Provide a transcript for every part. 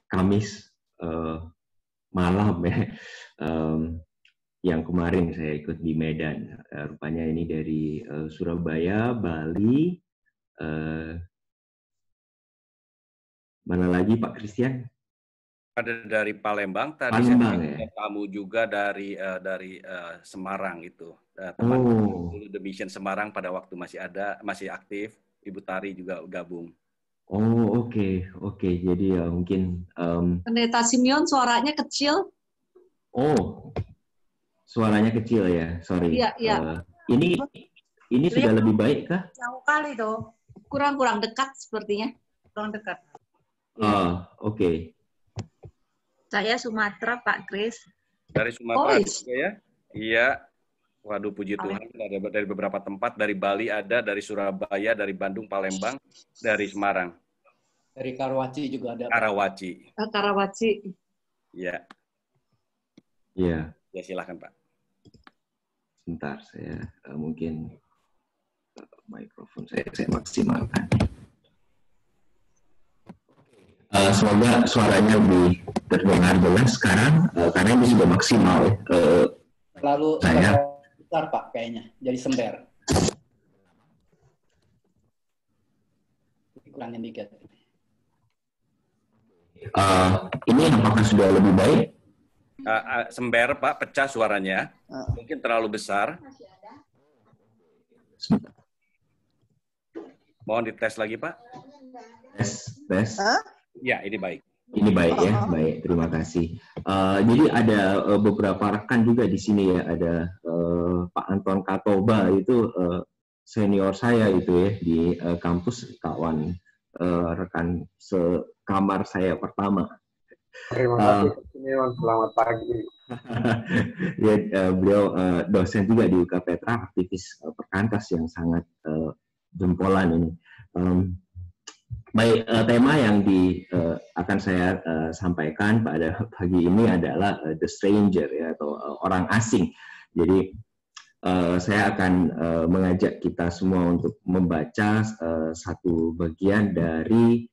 Kamis malam ya. Yang kemarin saya ikut di Medan. Rupanya ini dari Surabaya, Bali, mana lagi Pak Christian? Ada dari Palembang tadi. Palembang, saya tamu juga dari Semarang itu. Teman The Mission Semarang pada waktu masih aktif. Ibu Tari juga gabung. Oh, oke. Jadi ya mungkin Pendeta Simeon suaranya kecil. Oh, suaranya kecil ya. Sorry. Iya. Ini sudah lebih baik kah? Jauh kali tuh. Kurang dekat sepertinya. Kurang dekat. Oke. Saya Sumatera, Pak Kris. Dari Sumatera juga ya? Iya. Waduh, puji Tuhan. Dari beberapa tempat. Dari Bali ada, dari Surabaya, dari Bandung, Palembang, dari Semarang. Dari Karawaci juga ada. Karawaci. Iya. Iya. Ya, silakan Pak. Sebentar, saya mungkin mikrofon saya maksimalkan. Semoga suaranya lebih terdengar jelas sekarang, karena ini sudah maksimal. Lalu saya besar Pak kayaknya, jadi sember. Kurangin dikit. Ini apakah sudah lebih baik? Sember Pak, pecah suaranya. Mungkin terlalu besar. Mohon dites lagi Pak. Tes. Ya, ini baik. Ini baik ya, baik. Terima kasih. Jadi ada beberapa rekan juga di sini ya. Ada Pak Anton Katoba itu senior saya itu ya di kampus, kawan rekan sekamar saya pertama. Terima kasih, selamat pagi. Ya, beliau dosen juga di UK Petra, aktivis perkantas yang sangat jempolan ini. Baik, tema yang akan saya sampaikan pada pagi ini adalah the stranger ya, atau orang asing. Jadi saya akan mengajak kita semua untuk membaca satu bagian dari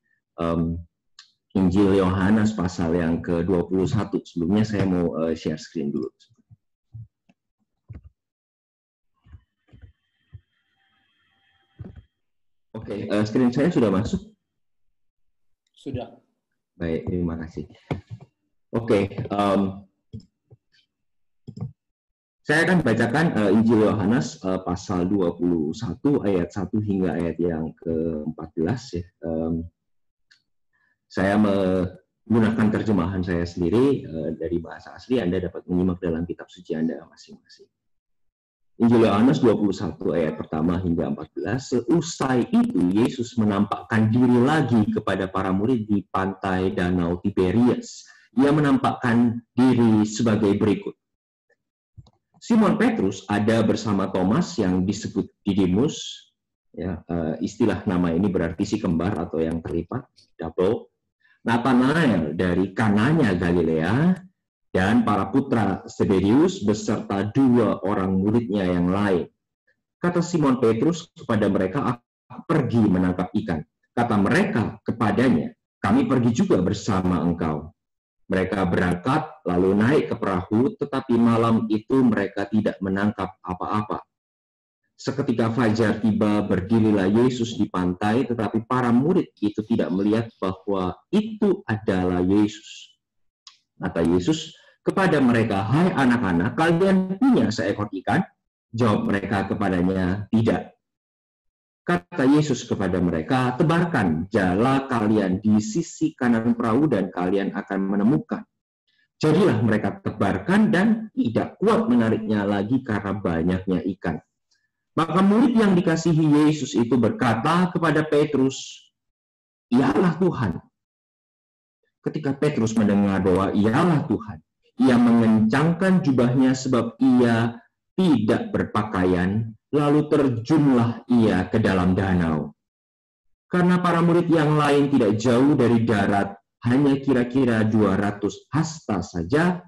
Injil Yohanes pasal yang ke-21. Sebelumnya saya mau share screen dulu. Oke, screen saya sudah masuk? Sudah. Baik, terima kasih. Oke, saya akan bacakan Injil Yohanes pasal 21 ayat 1 hingga ayat yang ke-14 ya. Saya menggunakan terjemahan saya sendiri dari bahasa asli. Anda dapat menyimak dalam kitab suci Anda masing-masing. Injil Yohanes 21 ayat pertama hingga 14. Seusai itu Yesus menampakkan diri lagi kepada para murid di pantai Danau Tiberias. Ia menampakkan diri sebagai berikut. Simon Petrus ada bersama Thomas yang disebut Didimus. Ya, istilah nama ini berarti si kembar atau yang terlipat, double. Nathanael dari Kananya Galilea, dan para putra Zebedius beserta dua orang muridnya yang lain. Kata Simon Petrus kepada mereka, "Aku pergi menangkap ikan." Kata mereka kepadanya, "Kami pergi juga bersama engkau." Mereka berangkat lalu naik ke perahu, tetapi malam itu mereka tidak menangkap apa-apa. Seketika fajar tiba, berdirilah Yesus di pantai, tetapi para murid itu tidak melihat bahwa itu adalah Yesus. Kata Yesus kepada mereka, "Hai anak-anak, kalian punya seekor ikan?" Jawab mereka kepadanya, "Tidak." Kata Yesus kepada mereka, "Tebarkan jala kalian di sisi kanan perahu dan kalian akan menemukan." Jadilah mereka tebarkan dan tidak kuat menariknya lagi karena banyaknya ikan. Maka murid yang dikasihi Yesus itu berkata kepada Petrus, "Ialah Tuhan." Ketika Petrus mendengar bahwa ialah Tuhan, ia mengencangkan jubahnya sebab ia tidak berpakaian, lalu terjunlah ia ke dalam danau. Karena para murid yang lain tidak jauh dari darat, hanya kira-kira 200 hasta saja,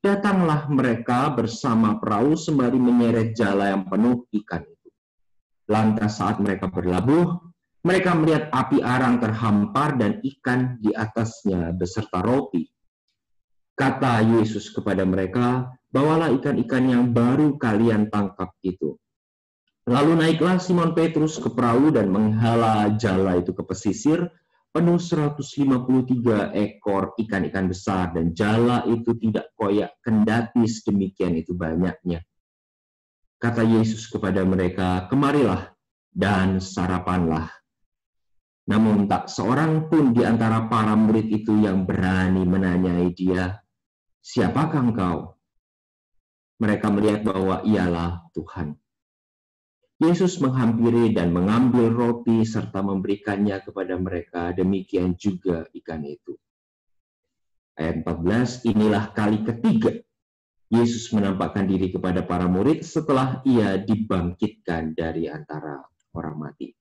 datanglah mereka bersama perahu sembari menyeret jala yang penuh ikan itu. Lantas saat mereka berlabuh, Mereka melihat api arang terhampar dan ikan di atasnya beserta roti. Kata Yesus kepada mereka, bawalah ikan-ikan yang baru kalian tangkap itu. Lalu naiklah Simon Petrus ke perahu dan menghala jala itu ke pesisir, penuh 153 ekor ikan-ikan besar, dan jala itu tidak koyak kendati sedemikian itu banyaknya. Kata Yesus kepada mereka, kemarilah dan sarapanlah. Namun tak seorang pun di antara para murid itu yang berani menanyai dia, siapakah engkau? Mereka melihat bahwa ialah Tuhan. Yesus menghampiri dan mengambil roti serta memberikannya kepada mereka, demikian juga ikan itu. Ayat 14, inilah kali ketiga Yesus menampakkan diri kepada para murid setelah ia dibangkitkan dari antara orang mati.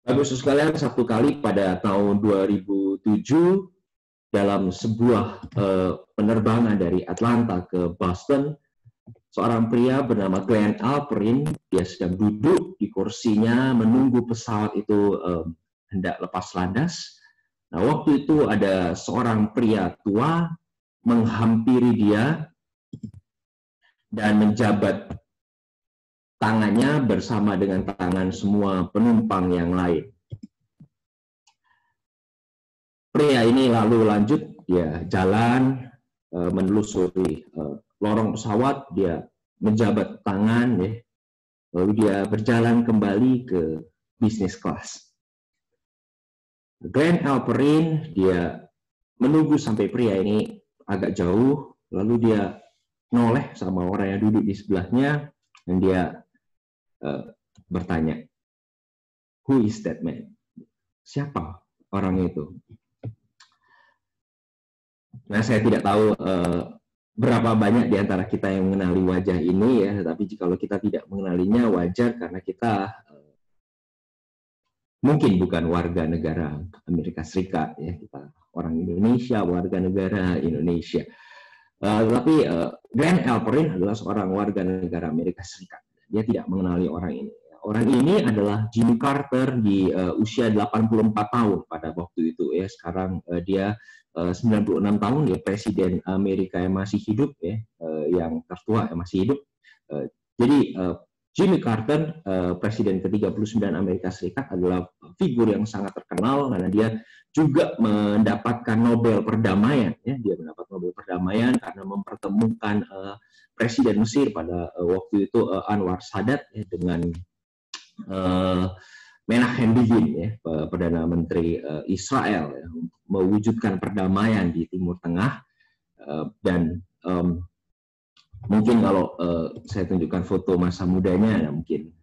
Bapak Ibu sekalian, satu kali pada tahun 2007 dalam sebuah penerbangan dari Atlanta ke Boston, seorang pria bernama Glenn Alperin, dia sedang duduk di kursinya menunggu pesawat itu hendak lepas landas. Nah, waktu itu ada seorang pria tua menghampiri dia dan menjabat tangannya bersama dengan tangan semua penumpang yang lain. Pria ini lalu lanjut, dia jalan menelusuri lorong pesawat, dia menjabat tangan, ya. Lalu dia berjalan kembali ke business class. Glenn Alperin, dia menunggu sampai pria ini agak jauh, lalu dia noleh sama orang yang duduk di sebelahnya, dan dia bertanya, who is that man? Siapa orang itu? Nah, saya tidak tahu berapa banyak di antara kita yang mengenali wajah ini, ya. Tapi kalau kita tidak mengenalinya, wajar karena kita mungkin bukan warga negara Amerika Serikat, ya. Kita orang Indonesia, warga negara Indonesia. Tapi Glenn Alperin adalah seorang warga negara Amerika Serikat. Dia tidak mengenali orang ini. Orang ini adalah Jimmy Carter di usia 84 tahun pada waktu itu, ya. Sekarang dia 96 tahun, ya, presiden Amerika yang masih hidup, ya, yang tertua yang masih hidup. Jadi Jimmy Carter, presiden ke-39 Amerika Serikat, adalah figur yang sangat terkenal karena dia juga mendapatkan Nobel Perdamaian. Ya. Dia mendapat Nobel Perdamaian karena mempertemukan presiden Mesir pada waktu itu Anwar Sadat, ya, dengan Menachem Begin, ya, Perdana Menteri Israel, ya, mewujudkan perdamaian di Timur Tengah. Dan mungkin kalau saya tunjukkan foto masa mudanya, ya, mungkin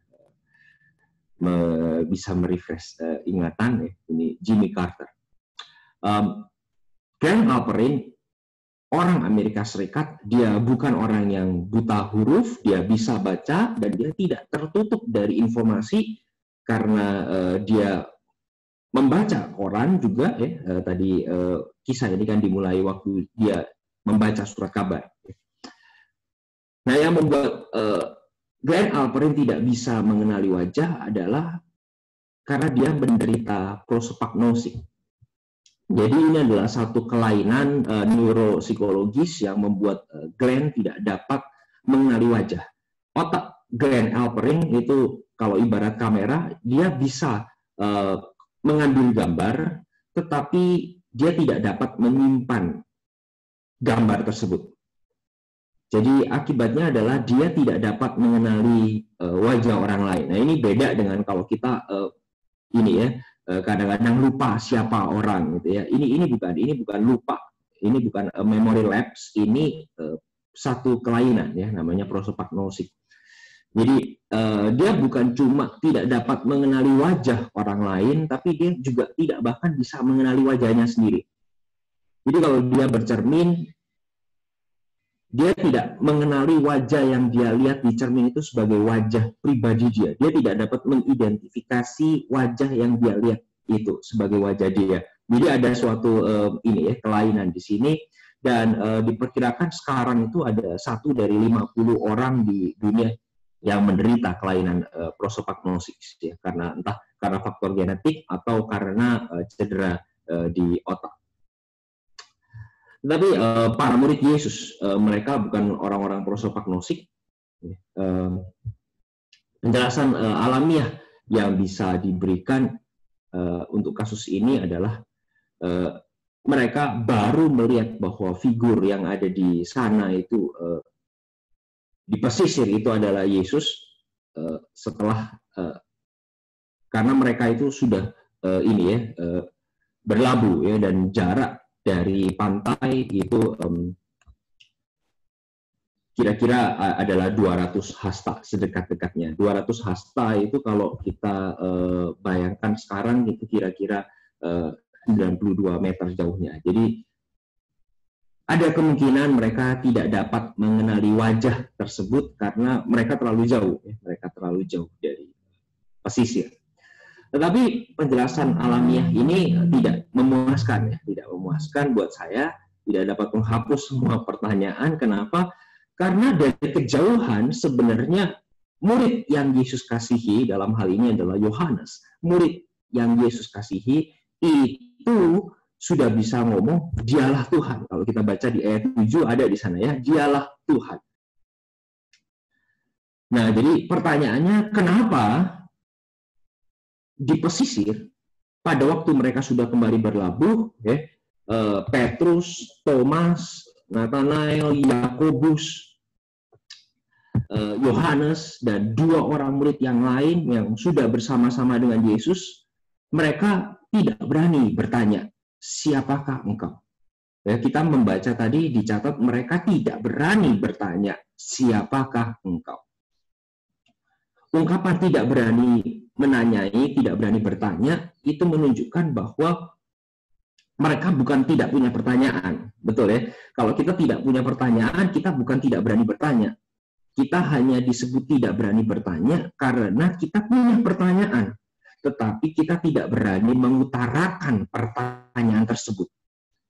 bisa merefresh ingatan, ya. Ini Jimmy Carter. Glenn Alperin, orang Amerika Serikat, dia bukan orang yang buta huruf, dia bisa baca dan dia tidak tertutup dari informasi karena dia membaca koran juga, ya. Tadi kisah ini kan dimulai waktu dia membaca surat kabar. Nah, yang membuat Glenn Alperin tidak bisa mengenali wajah adalah karena dia menderita prosopagnosis. Jadi ini adalah satu kelainan neuropsikologis yang membuat Glenn tidak dapat mengenali wajah. Otak Glenn Alperin itu kalau ibarat kamera, dia bisa mengambil gambar, tetapi dia tidak dapat menyimpan gambar tersebut. Jadi akibatnya adalah dia tidak dapat mengenali wajah orang lain. Nah, ini beda dengan kalau kita kadang-kadang lupa siapa orang, gitu, ya. Ini bukan lupa, ini bukan memory lapse, ini satu kelainan, ya, namanya prosopagnosis. Jadi dia bukan cuma tidak dapat mengenali wajah orang lain, tapi dia juga tidak bahkan bisa mengenali wajahnya sendiri. Jadi kalau dia bercermin, dia tidak mengenali wajah yang dia lihat di cermin itu sebagai wajah pribadi dia. Dia tidak dapat mengidentifikasi wajah yang dia lihat itu sebagai wajah dia. Jadi ada suatu kelainan di sini, dan diperkirakan sekarang itu ada 1 dari 50 orang di dunia yang menderita kelainan prosopagnosis, ya, karena entah karena faktor genetik atau karena cedera di otak. Tapi para murid Yesus, mereka bukan orang-orang prosopagnosik. Penjelasan alamiah yang bisa diberikan untuk kasus ini adalah mereka baru melihat bahwa figur yang ada di sana itu di pesisir itu adalah Yesus setelah karena mereka itu sudah berlabuh, ya, dan jarak dari pantai itu kira-kira adalah 200 hasta sedekat-dekatnya. 200 hasta itu kalau kita bayangkan sekarang itu kira-kira 92 meter jauhnya. Jadi ada kemungkinan mereka tidak dapat mengenali wajah tersebut karena mereka terlalu jauh, ya. Mereka terlalu jauh dari pesisir. Tetapi penjelasan alamiah ini tidak memuaskan, ya. Tidak memuaskan buat saya, tidak dapat menghapus semua pertanyaan. Kenapa? Karena dari kejauhan sebenarnya murid yang Yesus kasihi dalam hal ini adalah Yohanes. Murid yang Yesus kasihi itu sudah bisa ngomong, dialah Tuhan. Kalau kita baca di ayat 7 ada di sana, ya, dialah Tuhan. Nah, jadi pertanyaannya, kenapa di pesisir pada waktu mereka sudah kembali berlabuh, ya, Petrus, Thomas, Nathanael, Yakobus, Yohanes, dan 2 orang murid yang lain yang sudah bersama-sama dengan Yesus, mereka tidak berani bertanya, siapakah engkau? Ya, kita membaca tadi dicatat mereka tidak berani bertanya, siapakah engkau? Ungkapan tidak berani menanyai, tidak berani bertanya, itu menunjukkan bahwa mereka bukan tidak punya pertanyaan. Betul, ya? Kalau kita tidak punya pertanyaan, kita bukan tidak berani bertanya. Kita hanya disebut tidak berani bertanya karena kita punya pertanyaan, tetapi kita tidak berani mengutarakan pertanyaan tersebut.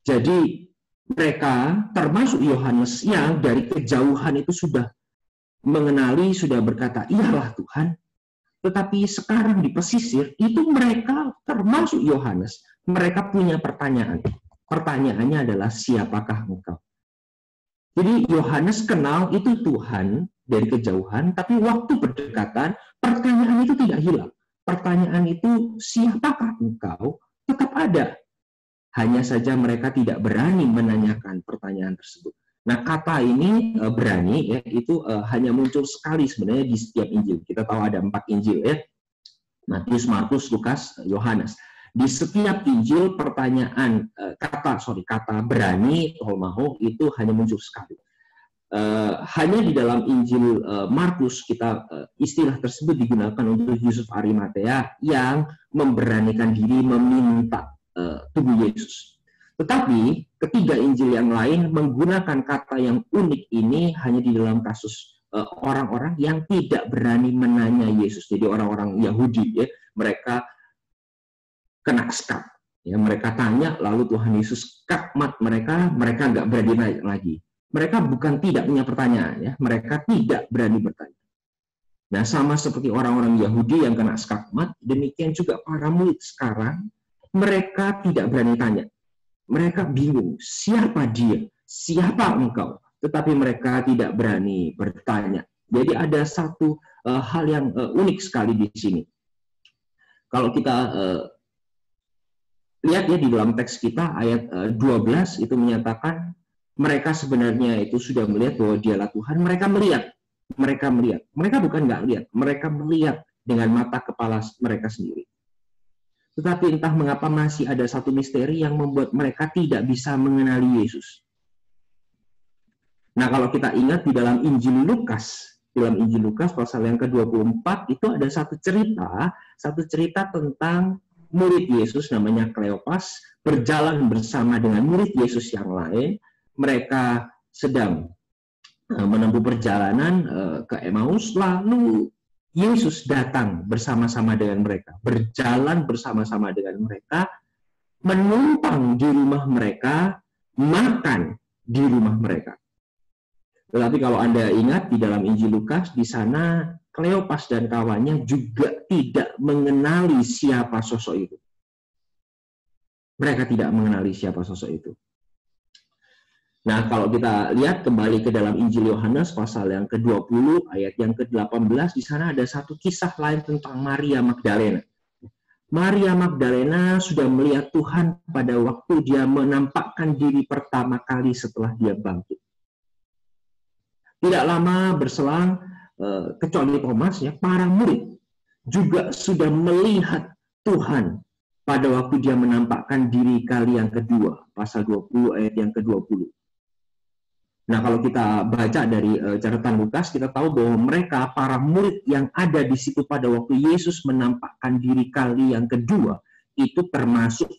Jadi mereka, termasuk Yohanes, yang dari kejauhan itu sudah mengenali, sudah berkata, iyalah Tuhan. Tetapi sekarang di pesisir, itu mereka, termasuk Yohanes, mereka punya pertanyaan. Pertanyaannya adalah, siapakah engkau? Jadi Yohanes kenal itu Tuhan dari kejauhan, tapi waktu berdekatan, pertanyaan itu tidak hilang. Pertanyaan itu, siapakah engkau, tetap ada. Hanya saja mereka tidak berani menanyakan pertanyaan tersebut. Nah, kata ini berani, ya, itu hanya muncul sekali sebenarnya di setiap Injil. Kita tahu ada 4 Injil, ya. Matius, Markus, Lukas, Yohanes. Di setiap Injil pertanyaan kata berani, tolmaho, itu hanya muncul sekali. Hanya di dalam Injil Markus kita istilah tersebut digunakan untuk Yusuf Arimatea yang memberanikan diri meminta tubuh Yesus. Tetapi ketiga Injil yang lain menggunakan kata yang unik ini hanya di dalam kasus orang-orang yang tidak berani menanya Yesus. Jadi orang-orang Yahudi, ya, mereka kena skak. Ya, mereka tanya, lalu Tuhan Yesus skakmat mereka nggak berani naik lagi. Mereka bukan tidak punya pertanyaan, ya, mereka tidak berani bertanya. Nah, sama seperti orang-orang Yahudi yang kena skakmat, demikian juga para murid sekarang, mereka tidak berani tanya. Mereka bingung, siapa dia? Siapa engkau? Tetapi mereka tidak berani bertanya. Jadi ada satu hal yang unik sekali di sini. Kalau kita lihat, ya, di dalam teks kita ayat 12 itu menyatakan mereka sebenarnya itu sudah melihat bahwa dialah Tuhan. Mereka melihat. Mereka bukan nggak lihat. Mereka melihat dengan mata kepala mereka sendiri. Tetapi entah mengapa masih ada satu misteri yang membuat mereka tidak bisa mengenali Yesus. Nah, kalau kita ingat di dalam Injil Lukas pasal yang ke-24 itu ada satu cerita tentang murid Yesus namanya Kleopas berjalan bersama dengan murid Yesus yang lain. Mereka sedang menempuh perjalanan ke Emmaus, lalu Yesus datang bersama-sama dengan mereka, berjalan bersama-sama dengan mereka, menumpang di rumah mereka, makan di rumah mereka. Tetapi kalau Anda ingat di dalam Injil Lukas, di sana Kleopas dan kawannya juga tidak mengenali siapa sosok itu. Mereka tidak mengenali siapa sosok itu. Nah, kalau kita lihat kembali ke dalam Injil Yohanes pasal yang ke-20 ayat yang ke-18, di sana ada satu kisah lain tentang Maria Magdalena. Maria Magdalena sudah melihat Tuhan pada waktu dia menampakkan diri pertama kali setelah dia bangkit. Tidak lama berselang, kecuali Thomas, ya, para murid juga sudah melihat Tuhan pada waktu dia menampakkan diri kali yang kedua, pasal 20 ayat yang ke-20. Nah, kalau kita baca dari catatan Lukas, kita tahu bahwa mereka, para murid yang ada di situ pada waktu Yesus menampakkan diri kali yang kedua, itu termasuk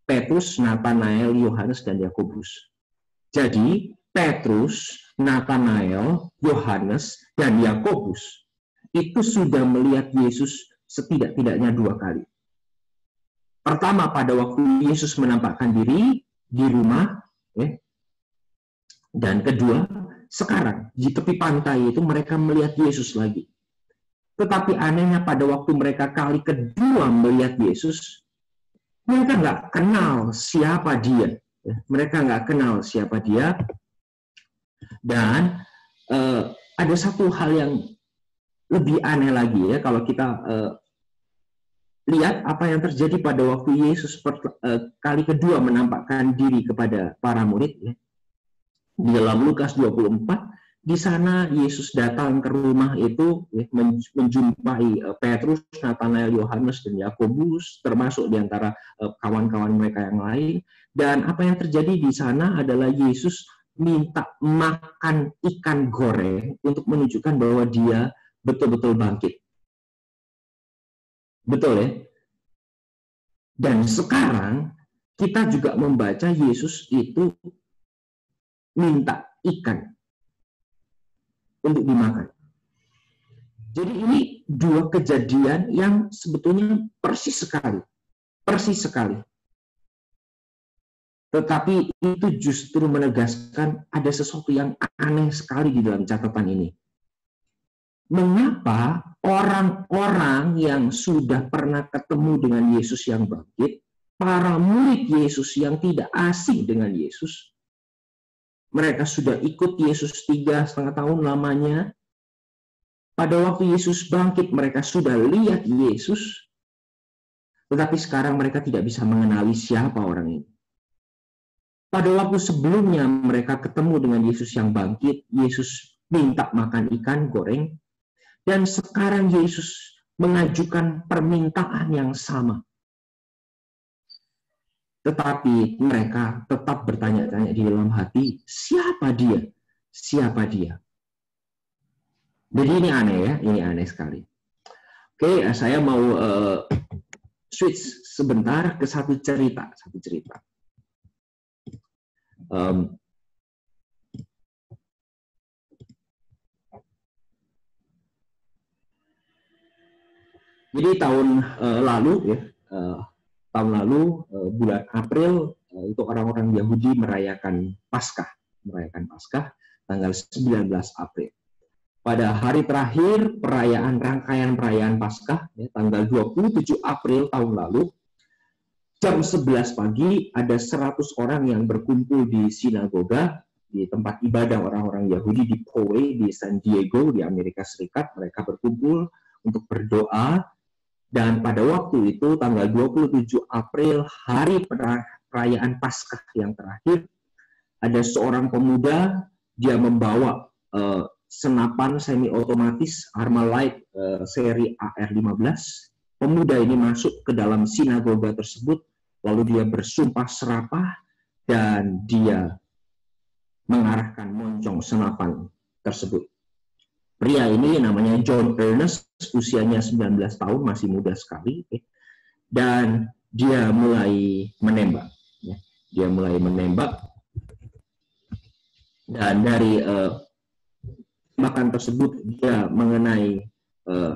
Petrus, Nathanael, Yohanes, dan Yakobus. Jadi, Petrus, Nathanael, Yohanes, dan Yakobus itu sudah melihat Yesus setidak-tidaknya 2 kali. Pertama, pada waktu Yesus menampakkan diri di rumah, ya. Dan kedua, sekarang di tepi pantai itu mereka melihat Yesus lagi. Tetapi anehnya pada waktu mereka kali kedua melihat Yesus, mereka nggak kenal siapa dia. Mereka nggak kenal siapa dia. Dan ada satu hal yang lebih aneh lagi, ya, kalau kita lihat apa yang terjadi pada waktu Yesus kali kedua menampakkan diri kepada para murid, ya. Di dalam Lukas 24, di sana Yesus datang ke rumah itu, ya, menjumpai Petrus, Nathanael, Yohanes, dan Yakobus, termasuk di antara kawan-kawan mereka yang lain. Dan apa yang terjadi di sana adalah Yesus minta makan ikan goreng untuk menunjukkan bahwa dia betul-betul bangkit. Betul, ya? Dan sekarang kita juga membaca Yesus itu minta ikan untuk dimakan. Jadi ini 2 kejadian yang sebetulnya persis sekali. Persis sekali. Tetapi itu justru menegaskan ada sesuatu yang aneh sekali di dalam catatan ini. Mengapa orang-orang yang sudah pernah ketemu dengan Yesus yang bangkit, para murid Yesus yang tidak asing dengan Yesus, mereka sudah ikut Yesus 3,5 tahun lamanya. Pada waktu Yesus bangkit, mereka sudah lihat Yesus. Tetapi sekarang mereka tidak bisa mengenali siapa orang ini. Pada waktu sebelumnya mereka ketemu dengan Yesus yang bangkit, Yesus minta makan ikan goreng. Dan sekarang Yesus mengajukan permintaan yang sama. Tetapi mereka tetap bertanya-tanya di dalam hati, siapa dia? Siapa dia? Jadi ini aneh, ya, ini aneh sekali. Oke, saya mau switch sebentar ke satu cerita. Jadi tahun lalu, ya. Tahun lalu, bulan April, untuk orang-orang Yahudi merayakan Paskah tanggal 19 April. Pada hari terakhir rangkaian perayaan Paskah, ya, tanggal 27 April tahun lalu, jam 11 pagi ada 100 orang yang berkumpul di sinagoga, di tempat ibadah orang-orang Yahudi di Poway, di San Diego, di Amerika Serikat. Mereka berkumpul untuk berdoa. Dan pada waktu itu, tanggal 27 April, hari perayaan Paskah yang terakhir, ada seorang pemuda, dia membawa senapan semi-otomatis Armalite seri AR-15. Pemuda ini masuk ke dalam sinagoga tersebut, lalu dia bersumpah serapah, dan dia mengarahkan moncong senapan tersebut. Pria ini namanya John Ernest, usianya 19 tahun, masih muda sekali, dan dia mulai menembak. Dia mulai menembak, dan dari tembakan tersebut dia mengenai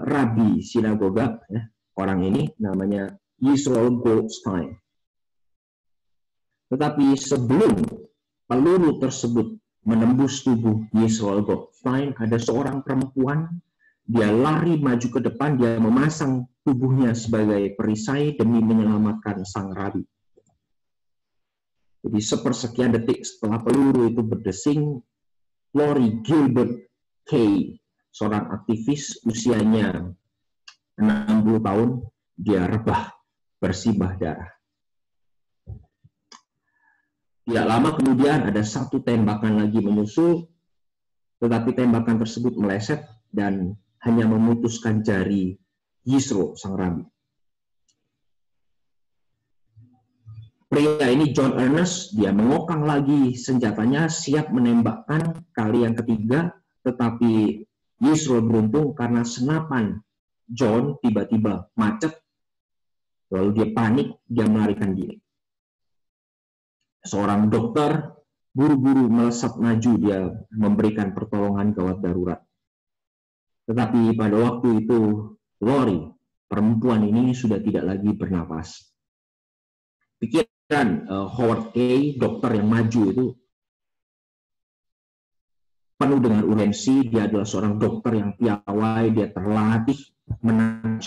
rabi sinagoga, ya. Orang ini namanya Yisrael Goldstein. Tetapi sebelum peluru tersebut menembus tubuh Yisrael Goldstein, ada seorang perempuan Dia lari maju ke depan, dia memasang tubuhnya sebagai perisai demi menyelamatkan sang rabi. Jadi sepersekian detik setelah peluru itu berdesing, Lori Gilbert Kay, seorang aktivis usianya 60 tahun, dia rebah, bersimbah darah. Tidak lama kemudian ada satu tembakan lagi menyusul, tetapi tembakan tersebut meleset dan hanya memutuskan jari Yisro, sang rabi. Pria ini, John Ernest, dia mengokang lagi senjatanya, siap menembakkan kali yang ketiga, tetapi Yisro beruntung karena senapan John tiba-tiba macet, lalu dia panik, dia melarikan diri. Seorang dokter buru-buru melesat maju, dia memberikan pertolongan gawat darurat. Tetapi pada waktu itu, Lori, perempuan ini sudah tidak lagi bernapas. Pikiran Howard Kay, dokter yang maju itu, penuh dengan urgensi. Dia adalah seorang dokter yang piawai, dia terlatih menangani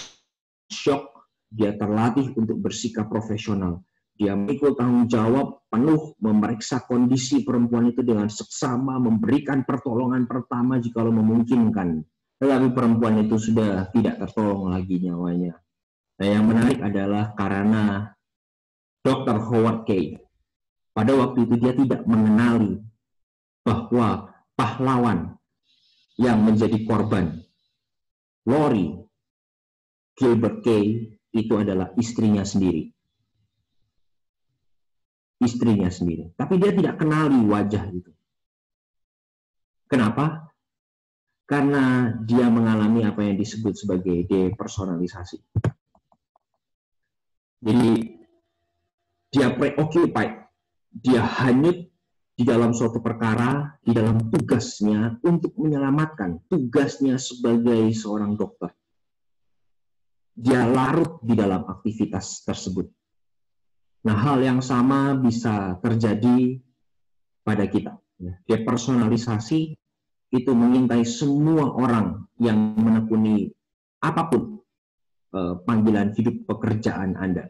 shock, dia terlatih untuk bersikap profesional. Dia memikul tanggung jawab penuh memeriksa kondisi perempuan itu dengan seksama, memberikan pertolongan pertama jika memungkinkan. Tetapi perempuan itu sudah tidak tertolong lagi nyawanya. Nah, yang menarik adalah karena Dr. Howard Kay pada waktu itu dia tidak mengenali bahwa pahlawan yang menjadi korban Lori Gilbert Kay itu adalah istrinya sendiri. Istrinya sendiri. Tapi dia tidak kenali wajah itu. Kenapa? Karena dia mengalami apa yang disebut sebagai depersonalisasi. Jadi dia preoccupied, dia hanyut di dalam suatu perkara, di dalam tugasnya untuk menyelamatkan, tugasnya sebagai seorang dokter. Dia larut di dalam aktivitas tersebut. Nah, hal yang sama bisa terjadi pada kita. Depersonalisasi itu mengintai semua orang yang menekuni apapun panggilan hidup pekerjaan Anda.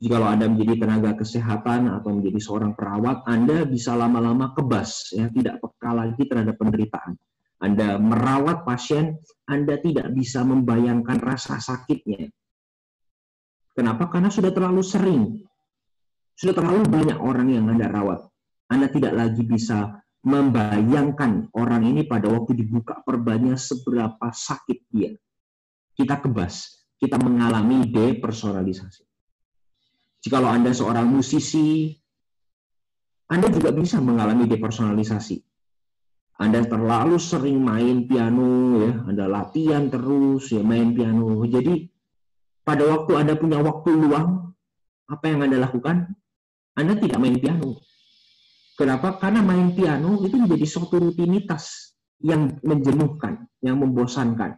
Jikalau Anda menjadi tenaga kesehatan atau menjadi seorang perawat, Anda bisa lama-lama kebas, ya, tidak peka lagi terhadap penderitaan. Anda merawat pasien, Anda tidak bisa membayangkan rasa sakitnya. Kenapa? Karena sudah terlalu sering. Sudah terlalu banyak orang yang Anda rawat. Anda tidak lagi bisa membayangkan orang ini pada waktu dibuka perbannya seberapa sakit dia. Kita kebas, kita mengalami depersonalisasi. Jikalau Anda seorang musisi, Anda juga bisa mengalami depersonalisasi. Anda terlalu sering main piano, ya, Anda latihan terus, ya, main piano. Jadi pada waktu Anda punya waktu luang, apa yang Anda lakukan? Anda tidak main piano. Kenapa? Karena main piano itu menjadi suatu rutinitas yang menjenuhkan, yang membosankan.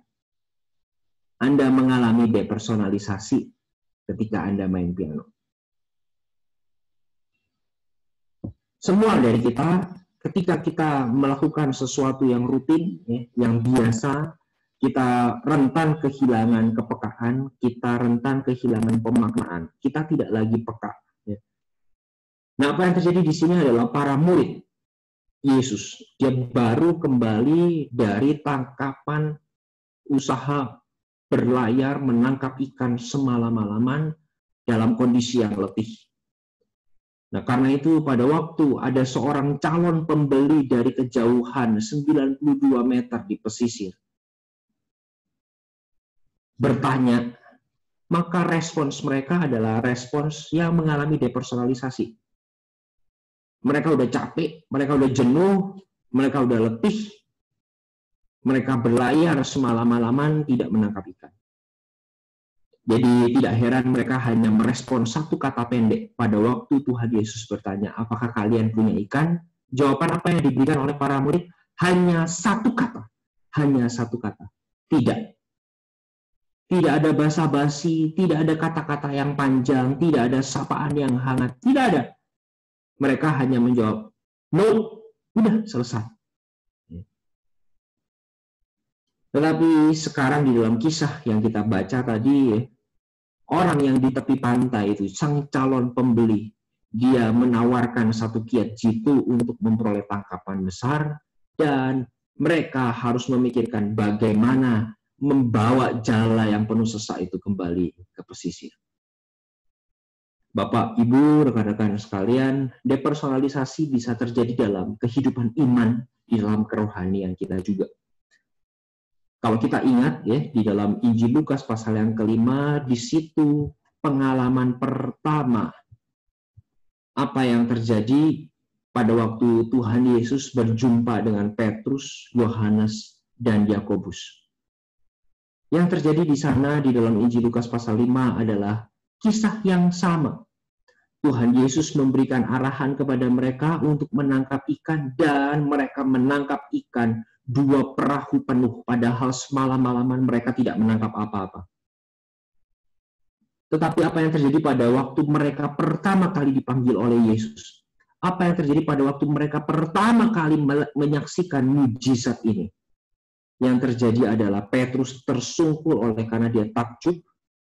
Anda mengalami depersonalisasi ketika Anda main piano. Semua dari kita, ketika kita melakukan sesuatu yang rutin, ya, yang biasa, kita rentan kehilangan kepekaan, kita rentan kehilangan pemaknaan. Kita tidak lagi peka. Nah, apa yang terjadi di sini adalah para murid Yesus. Dia baru kembali dari tangkapan usaha berlayar menangkap ikan semalam-malaman dalam kondisi yang letih. Nah, karena itu pada waktu ada seorang calon pembeli dari kejauhan 92 meter di pesisir bertanya, maka respons mereka adalah respons yang mengalami depersonalisasi. Mereka udah capek, mereka udah jenuh, mereka udah letih, mereka berlayar semalam-malaman tidak menangkap ikan. Jadi tidak heran mereka hanya merespon satu kata pendek pada waktu Tuhan Yesus bertanya, apakah kalian punya ikan? Jawaban apa yang diberikan oleh para murid? Hanya satu kata. Hanya satu kata. Tidak. Tidak ada basa-basi, tidak ada kata-kata yang panjang, tidak ada sapaan yang hangat, tidak ada. Mereka hanya menjawab, no, udah selesai. Tetapi sekarang di dalam kisah yang kita baca tadi, orang yang di tepi pantai itu, sang calon pembeli, dia menawarkan satu kiat jitu untuk memperoleh tangkapan besar, dan mereka harus memikirkan bagaimana membawa jala yang penuh sesak itu kembali ke pesisir. Bapak, Ibu, rekan-rekan sekalian, depersonalisasi bisa terjadi dalam kehidupan iman, di dalam kerohanian kita juga. Kalau kita ingat ya, di dalam Injil Lukas pasal yang kelima, di situ pengalaman pertama apa yang terjadi pada waktu Tuhan Yesus berjumpa dengan Petrus, Yohanes, dan Yakobus. Yang terjadi di sana di dalam Injil Lukas pasal 5 adalah kisah yang sama. Tuhan Yesus memberikan arahan kepada mereka untuk menangkap ikan, dan mereka menangkap ikan 2 perahu penuh, padahal semalam-malaman mereka tidak menangkap apa-apa. Tetapi apa yang terjadi pada waktu mereka pertama kali dipanggil oleh Yesus? Apa yang terjadi pada waktu mereka pertama kali menyaksikan mujizat ini? Yang terjadi adalah Petrus tersungkur oleh karena dia takjub,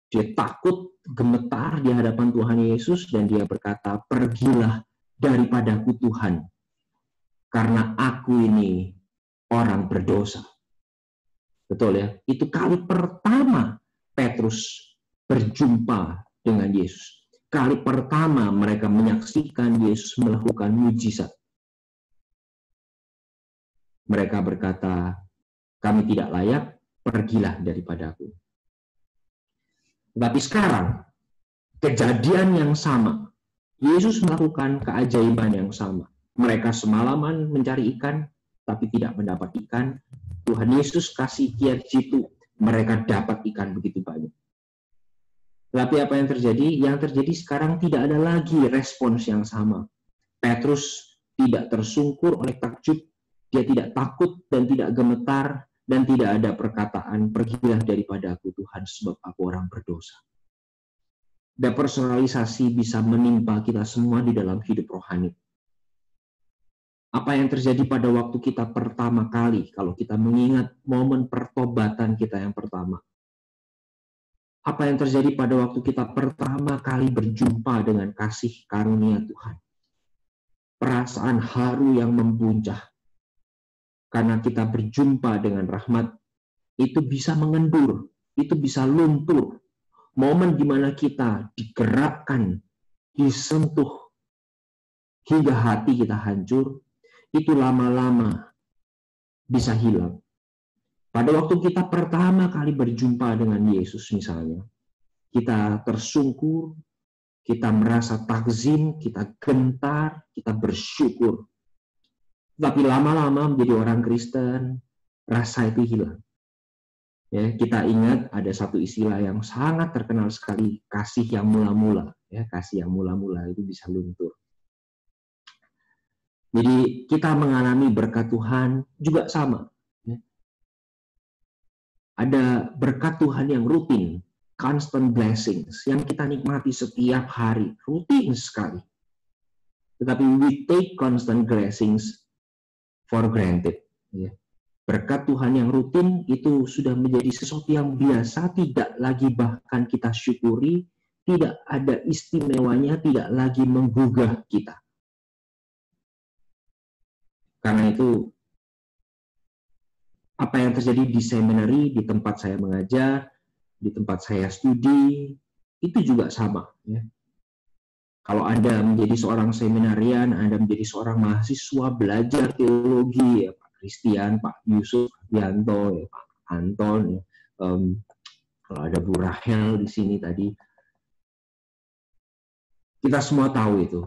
dia takut, gemetar di hadapan Tuhan Yesus, dan dia berkata, "Pergilah daripadaku Tuhan, karena aku ini orang berdosa." Betul ya? Itu kali pertama Petrus berjumpa dengan Yesus. Kali pertama mereka menyaksikan Yesus melakukan mujizat. Mereka berkata, "Kami tidak layak, pergilah daripadaku." Tapi sekarang, kejadian yang sama. Yesus melakukan keajaiban yang sama. Mereka semalaman mencari ikan, tapi tidak mendapat ikan. Tuhan Yesus kasih kiat jitu, mereka dapat ikan begitu banyak. Tapi apa yang terjadi? Yang terjadi sekarang tidak ada lagi respons yang sama. Petrus tidak tersungkur oleh takjub, dia tidak takut dan tidak gemetar, dan tidak ada perkataan, "Pergilah daripadaku Tuhan, sebab aku orang berdosa." Depersonalisasi bisa menimpa kita semua di dalam hidup rohani. Apa yang terjadi pada waktu kita pertama kali, kalau kita mengingat momen pertobatan kita yang pertama? Apa yang terjadi pada waktu kita pertama kali berjumpa dengan kasih karunia Tuhan? Perasaan haru yang membuncah. Karena kita berjumpa dengan rahmat, itu bisa mengendur, itu bisa luntur. Momen di mana kita digerakkan, disentuh, hingga hati kita hancur, itu lama-lama bisa hilang. Pada waktu kita pertama kali berjumpa dengan Yesus misalnya, kita tersungkur, kita merasa takzim, kita gentar, kita bersyukur. Tapi lama-lama menjadi orang Kristen, rasa itu hilang. Ya, kita ingat ada satu istilah yang sangat terkenal sekali, kasih yang mula-mula. Ya, kasih yang mula-mula itu bisa luntur. Jadi kita mengalami berkat Tuhan juga sama. Ya. Ada berkat Tuhan yang rutin, constant blessings, yang kita nikmati setiap hari, rutin sekali. Tetapi we take constant blessings for granted. Ya. Berkat Tuhan yang rutin itu sudah menjadi sesuatu yang biasa, tidak lagi bahkan kita syukuri, tidak ada istimewanya, tidak lagi menggugah kita. Karena itu, apa yang terjadi di seminari, di tempat saya mengajar, di tempat saya studi, itu juga sama. Ya. Kalau Anda menjadi seorang seminarian, Anda menjadi seorang mahasiswa belajar teologi, ya, Pak Christian, Pak Yusuf, Pak Yanto, ya, Pak Anton, ya. Kalau ada Bu Rahel di sini tadi, kita semua tahu itu.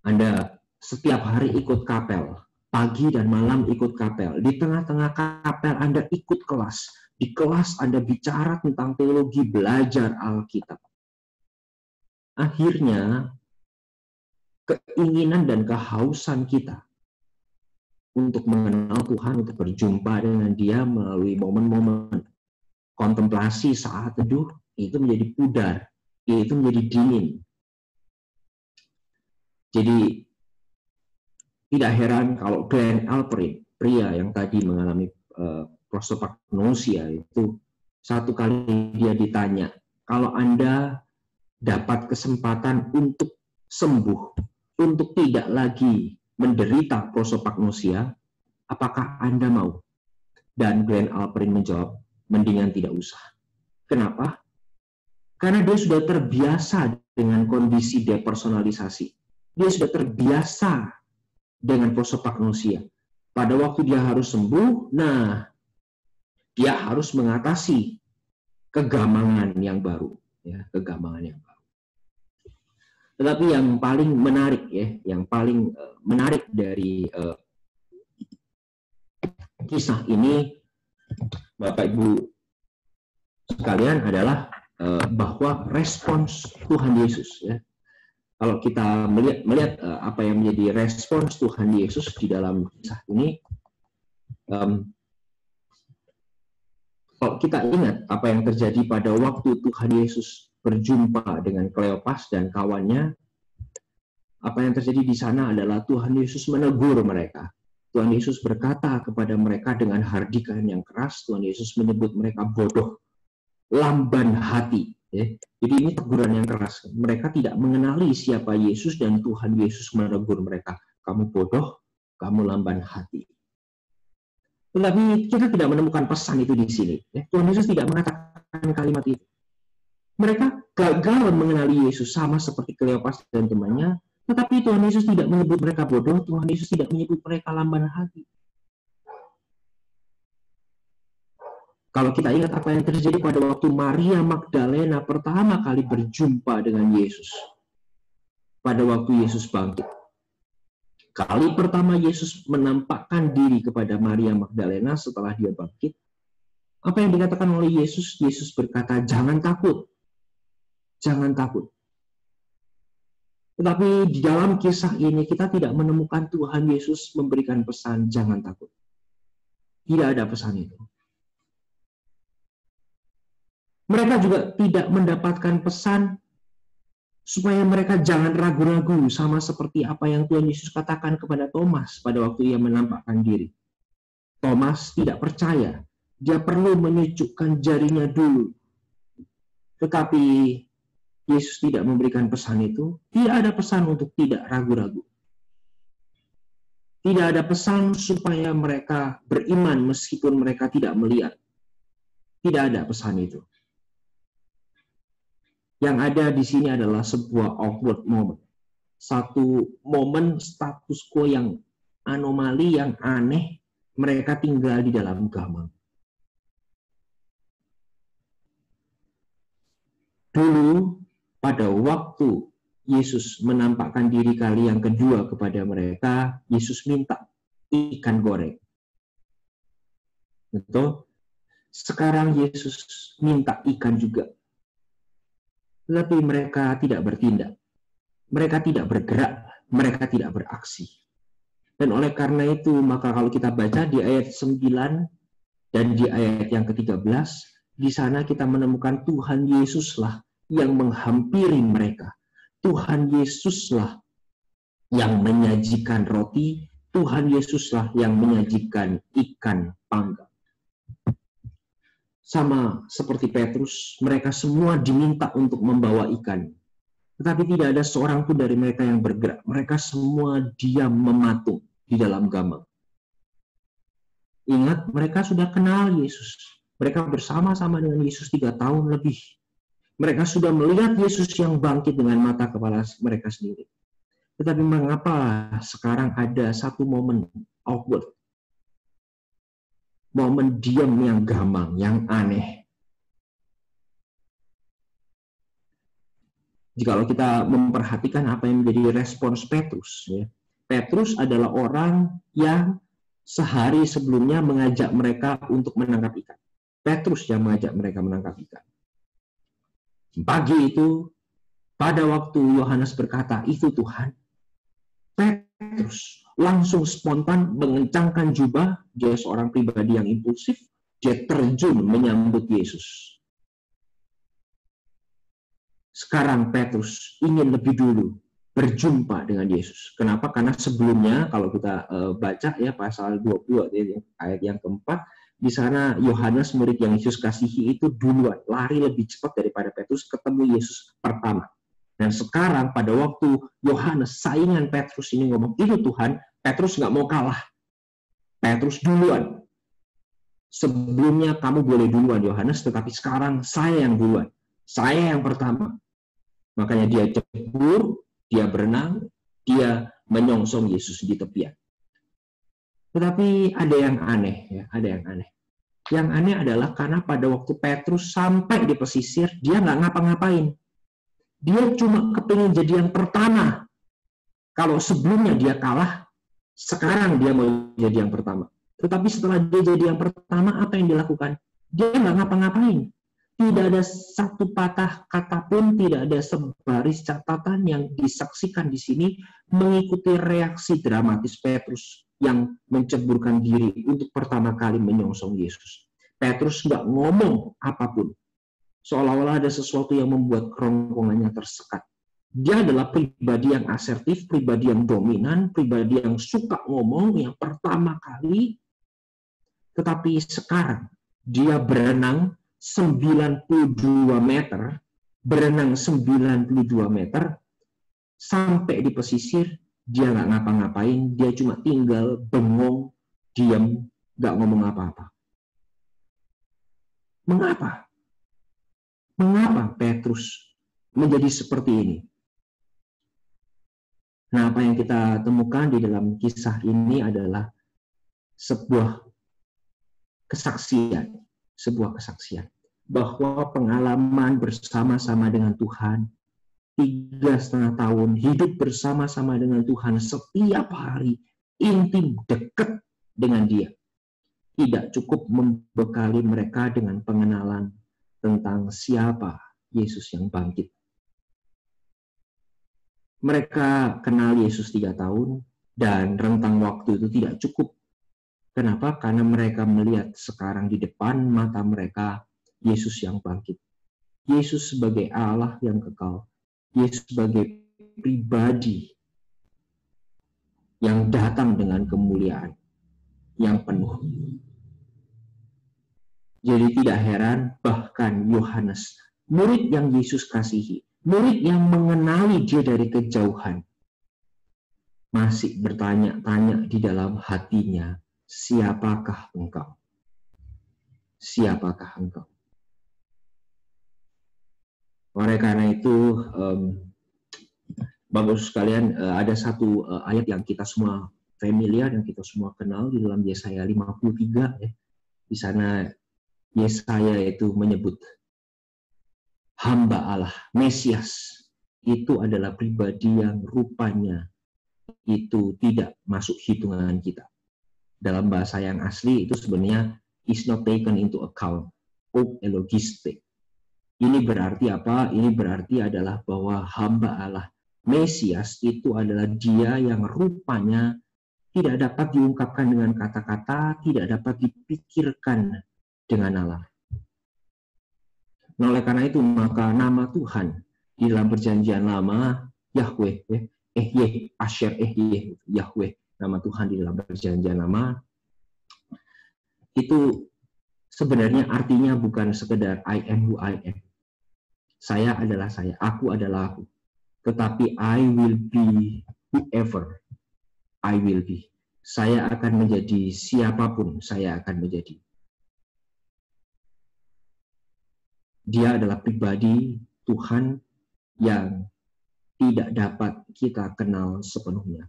Anda setiap hari ikut kapel, pagi dan malam ikut kapel. Di tengah-tengah kapel Anda ikut kelas. Di kelas Anda bicara tentang teologi, belajar Alkitab. Akhirnya, keinginan dan kehausan kita untuk mengenal Tuhan, untuk berjumpa dengan Dia melalui momen-momen kontemplasi saat teduh, itu menjadi pudar, itu menjadi dingin. Jadi, tidak heran kalau Glenn Alpert, pria yang tadi mengalami prosopagnosia itu, satu kali dia ditanya, kalau Anda dapat kesempatan untuk sembuh, untuk tidak lagi menderita prosopagnosia, apakah Anda mau? Dan Glenn Alperin menjawab, mendingan tidak usah. Kenapa? Karena dia sudah terbiasa dengan kondisi depersonalisasi. Dia sudah terbiasa dengan prosopagnosia. Pada waktu dia harus sembuh, nah, dia harus mengatasi kegamangan yang baru. Ya, kegamangan yang baru. Tetapi yang paling menarik, ya, yang paling menarik dari kisah ini, Bapak Ibu sekalian, adalah bahwa respons Tuhan Yesus, ya. Kalau kita melihat apa yang menjadi respons Tuhan Yesus di dalam kisah ini, kalau kita ingat apa yang terjadi pada waktu Tuhan Yesus berjumpa dengan Kleopas dan kawannya, apa yang terjadi di sana adalah Tuhan Yesus menegur mereka. Tuhan Yesus berkata kepada mereka dengan hardikan yang keras. Tuhan Yesus menyebut mereka bodoh, lamban hati. Ya. Jadi ini teguran yang keras. Mereka tidak mengenali siapa Yesus dan Tuhan Yesus menegur mereka. Kamu bodoh, kamu lamban hati. Tetapi kita tidak menemukan pesan itu di sini. Ya. Tuhan Yesus tidak mengatakan kalimat itu. Mereka gagal mengenali Yesus sama seperti Kleopas dan temannya. Tetapi Tuhan Yesus tidak menyebut mereka bodoh. Tuhan Yesus tidak menyebut mereka lamban hati. Kalau kita ingat apa yang terjadi pada waktu Maria Magdalena pertama kali berjumpa dengan Yesus. Pada waktu Yesus bangkit. Kali pertama Yesus menampakkan diri kepada Maria Magdalena setelah dia bangkit. Apa yang dikatakan oleh Yesus? Yesus berkata, jangan takut. Jangan takut. Tetapi di dalam kisah ini kita tidak menemukan Tuhan Yesus memberikan pesan, jangan takut. Tidak ada pesan itu. Mereka juga tidak mendapatkan pesan supaya mereka jangan ragu-ragu, sama seperti apa yang Tuhan Yesus katakan kepada Thomas pada waktu ia menampakkan diri. Thomas tidak percaya, dia perlu menyucukkan jarinya dulu. Tetapi Yesus tidak memberikan pesan itu. Tidak ada pesan untuk tidak ragu-ragu. Tidak ada pesan supaya mereka beriman meskipun mereka tidak melihat. Tidak ada pesan itu. Yang ada di sini adalah sebuah awkward moment. Satu momen status quo yang anomali, yang aneh. Mereka tinggal di dalam gamang. Dulu, pada waktu Yesus menampakkan diri kali yang kedua kepada mereka, Yesus minta ikan goreng. Betul? Sekarang Yesus minta ikan juga. Tetapi mereka tidak bertindak. Mereka tidak bergerak. Mereka tidak beraksi. Dan oleh karena itu, maka kalau kita baca di ayat 9 dan di ayat yang ke-13, di sana kita menemukan Tuhan Yesuslah yang menghampiri mereka. Tuhan Yesuslah yang menyajikan roti. Tuhan Yesuslah yang menyajikan ikan panggang. Sama seperti Petrus, mereka semua diminta untuk membawa ikan. Tetapi tidak ada seorang pun dari mereka yang bergerak. Mereka semua diam mematung di dalam gamang. Ingat, mereka sudah kenal Yesus. Mereka bersama-sama dengan Yesus 3 tahun lebih. Mereka sudah melihat Yesus yang bangkit dengan mata kepala mereka sendiri. Tetapi mengapa sekarang ada satu momen awkward? Momen diam yang gamang, yang aneh. Jikalau kita memperhatikan apa yang menjadi respons Petrus. Ya. Petrus adalah orang yang sehari sebelumnya mengajak mereka untuk menangkap ikan. Petrus yang mengajak mereka menangkap ikan. Pagi itu, pada waktu Yohanes berkata, itu Tuhan, Petrus langsung spontan mengencangkan jubah. Dia seorang pribadi yang impulsif. Dia terjun menyambut Yesus. Sekarang Petrus ingin lebih dulu berjumpa dengan Yesus. Kenapa? Karena sebelumnya, kalau kita baca ya pasal 20 ayat yang keempat, Di sana Yohanes, murid yang Yesus kasihi itu duluan, lari lebih cepat daripada Petrus ketemu Yesus pertama. Dan sekarang pada waktu Yohanes, saingan Petrus ini ngomong, itu Tuhan, Petrus nggak mau kalah. Petrus duluan. Sebelumnya kamu boleh duluan Yohanes, tetapi sekarang saya yang duluan. Saya yang pertama. Makanya dia cebur, dia berenang, dia menyongsong Yesus di tepian. Tetapi ada yang aneh, ya, ada yang aneh. Yang aneh adalah karena pada waktu Petrus sampai di pesisir, dia nggak ngapa-ngapain. Dia cuma kepingin jadi yang pertama. Kalau sebelumnya dia kalah, sekarang dia mau jadi yang pertama. Tetapi setelah dia jadi yang pertama, apa yang dilakukan? Dia nggak ngapa-ngapain. Tidak ada satu patah kata pun, tidak ada sebaris catatan yang disaksikan di sini mengikuti reaksi dramatis Petrus yang menceburkan diri untuk pertama kali menyongsong Yesus. Petrus nggak ngomong apapun. Seolah-olah ada sesuatu yang membuat kerongkongannya tersekat. Dia adalah pribadi yang asertif, pribadi yang dominan, pribadi yang suka ngomong yang pertama kali. Tetapi sekarang dia berenang 92 meter, sampai di pesisir, dia nggak ngapa-ngapain, dia cuma tinggal bengong, diam, nggak ngomong apa-apa. Mengapa? Mengapa Petrus menjadi seperti ini? Nah, apa yang kita temukan di dalam kisah ini adalah sebuah kesaksian bahwa pengalaman bersama-sama dengan Tuhan 3,5 tahun hidup bersama-sama dengan Tuhan setiap hari intim dekat dengan Dia tidak cukup membekali mereka dengan pengenalan tentang siapa Yesus yang bangkit. Mereka kenal Yesus 3 tahun dan rentang waktu itu tidak cukup. Kenapa? Karena mereka melihat sekarang di depan mata mereka Yesus yang bangkit. Yesus sebagai Allah yang kekal. Yesus sebagai pribadi yang datang dengan kemuliaan yang penuh. Jadi tidak heran bahkan Yohanes, murid yang Yesus kasihi, murid yang mengenali Dia dari kejauhan, masih bertanya-tanya di dalam hatinya, siapakah engkau? Siapakah engkau? Oleh karena itu, Bapak-Ibu sekalian, ada satu ayat yang kita semua familiar, yang kita semua kenal di dalam Yesaya 53. Ya. Di sana Yesaya itu menyebut hamba Allah, Mesias, itu adalah pribadi yang rupanya itu tidak masuk hitungan kita. Dalam bahasa yang asli itu sebenarnya is not taken into account, elogiste. Ini berarti apa? Ini berarti adalah bahwa hamba Allah, Mesias itu adalah Dia yang rupanya tidak dapat diungkapkan dengan kata-kata, tidak dapat dipikirkan dengan Allah. Nah, oleh karena itu maka nama Tuhan di dalam perjanjian lama Yahweh, Asher, Yahweh, nama Tuhan di dalam perjanjian lama itu sebenarnya artinya bukan sekedar I am who I am. Saya adalah saya, aku adalah aku. Tetapi I will be whoever I will be. Saya akan menjadi siapapun saya akan menjadi. Dia adalah pribadi Tuhan yang tidak dapat kita kenal sepenuhnya.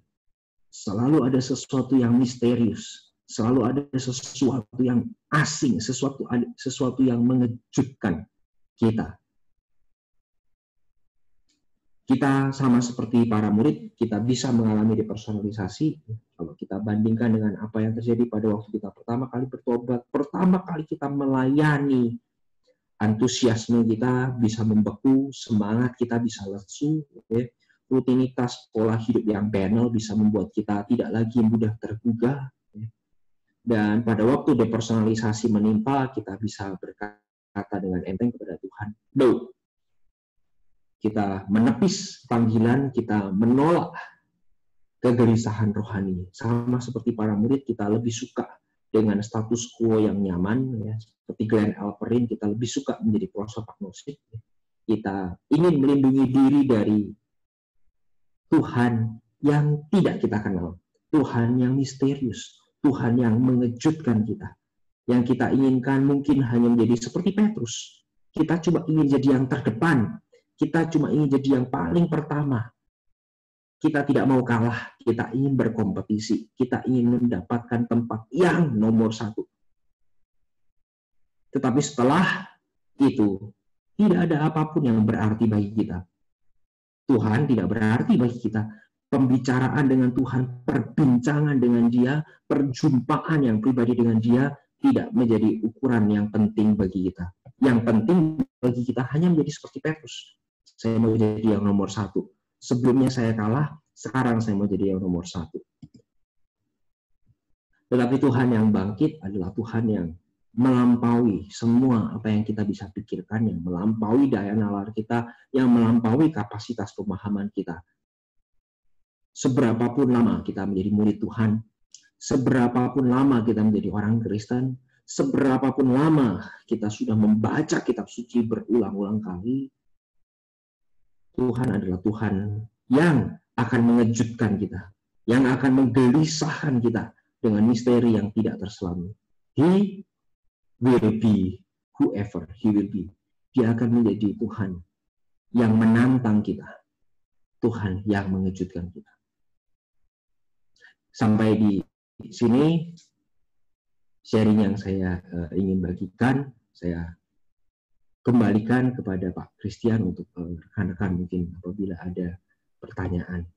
Selalu ada sesuatu yang misterius, selalu ada sesuatu yang asing, sesuatu yang mengejutkan kita. Kita sama seperti para murid, kita bisa mengalami depersonalisasi. Kalau kita bandingkan dengan apa yang terjadi pada waktu kita pertama kali bertobat, pertama kali kita melayani, antusiasme kita bisa membeku, semangat kita bisa lesu, rutinitas pola hidup yang banal bisa membuat kita tidak lagi mudah tergugah. Dan pada waktu depersonalisasi menimpa, kita bisa berkata dengan enteng kepada Tuhan, no. Kita menepis panggilan, kita menolak kegelisahan rohani. Sama seperti para murid, kita lebih suka dengan status quo yang nyaman, ya, seperti Glenn Alperin, kita lebih suka menjadi prosopagnosis. Kita ingin melindungi diri dari Tuhan yang tidak kita kenal, Tuhan yang misterius, Tuhan yang mengejutkan kita. Yang kita inginkan mungkin hanya menjadi seperti Petrus. Kita cuma ingin jadi yang terdepan, kita cuma ingin jadi yang paling pertama. Kita tidak mau kalah, kita ingin berkompetisi, kita ingin mendapatkan tempat yang nomor 1. Tetapi setelah itu, tidak ada apapun yang berarti bagi kita. Tuhan tidak berarti bagi kita. Pembicaraan dengan Tuhan, perbincangan dengan Dia, perjumpaan yang pribadi dengan Dia tidak menjadi ukuran yang penting bagi kita. Yang penting bagi kita hanya menjadi seperti Petrus. Saya mau jadi yang nomor 1. Sebelumnya saya kalah, sekarang saya mau jadi yang nomor 1. Tetapi Tuhan yang bangkit adalah Tuhan yang melampaui semua apa yang kita bisa pikirkan, yang melampaui daya nalar kita, yang melampaui kapasitas pemahaman kita. Seberapapun lama kita menjadi murid Tuhan, seberapapun lama kita menjadi orang Kristen, seberapapun lama kita sudah membaca kitab suci berulang-ulang kali, Tuhan adalah Tuhan yang akan mengejutkan kita, yang akan menggelisahkan kita dengan misteri yang tidak terselami. He will be whoever he will be. Dia akan menjadi Tuhan yang menantang kita, Tuhan yang mengejutkan kita. Sampai di sini sharing yang saya ingin bagikan. Saya kembalikan kepada Pak Christian untuk rekan-rekan mungkin apabila ada pertanyaan.